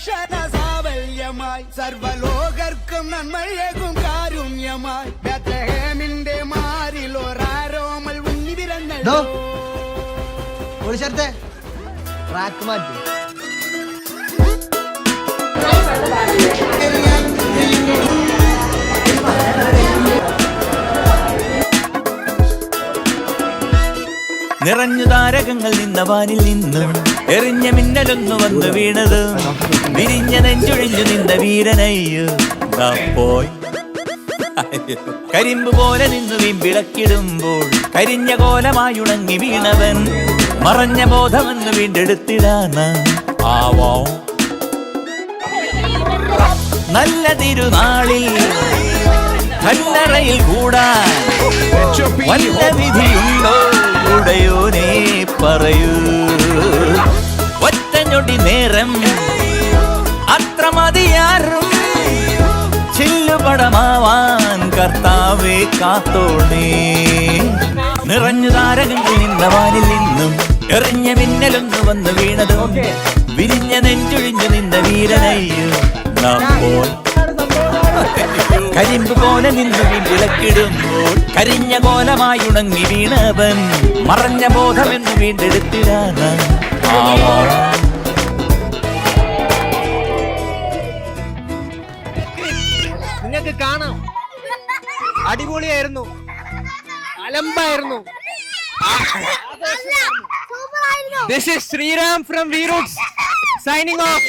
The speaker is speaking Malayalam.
സാവല്യമായി സർവലോകർക്കും നന്മയേകും കാരുണ്യമായി ബേത്ലഹേമിന്റെ മാറിലൊരാരോമൽ ഉണ്ണി വിരന്നല്ലോ. ട്രാക്ക് മാറ്റി നിറഞ്ഞു താരകങ്ങൾ നിന്ന വാനിൽ നിന്നും എറിഞ്ഞ മിന്നലൊന്നു വന്നു വീണത് വിരിഞ്ഞ നെഞ്ചൊഴിഞ്ഞു നിന്ന വീരനയ്യോ പോയി. കരിമ്പ് പോലെ നിന്നു വിളക്കിടുമ്പോൾ കരിഞ്ഞ കോലമായുണങ്ങി വീണവൻ മറഞ്ഞ ബോധമെന്ന് വീണ്ടെടുത്തിടാന ആവോ. നല്ല തിരുനാളിൽ കല്ലറയിൽ കൂടാൻ വല്ല വിധിയുണ്ടോ ഉടയോനെ പറയൂ. ഒറ്റഞ്ഞൊടി നേരം അത്ര മതിയാറും ചില്ലുപടമാവാൻ കർത്താവേ കാത്തോണേ. നിറഞ്ഞു താരകങ്ങൾ നിന്ന വാനിൽ നിന്നും എറിഞ്ഞ മിന്നലൊന്നു വന്ന് വീണതും വിരിഞ്ഞ നെഞ്ചൊഴിഞ്ഞു നിന്ന വീരനയ്യോ പോയി. കരിമ്പ് പോലെ നിന്നു വിളക്കിടുമ്പോൾ കരിഞ്ഞ കോലമായുണങ്ങി വീണവൻ മറഞ്ഞ ബോധമെന്ന് വീണ്ടെടുത്തിടാന നിങ്ങൾക്ക് കാണാം. അടിപൊളിയായിരുന്നു, അലമ്പായിരുന്നു. This is Sriram from V-Roots signing off.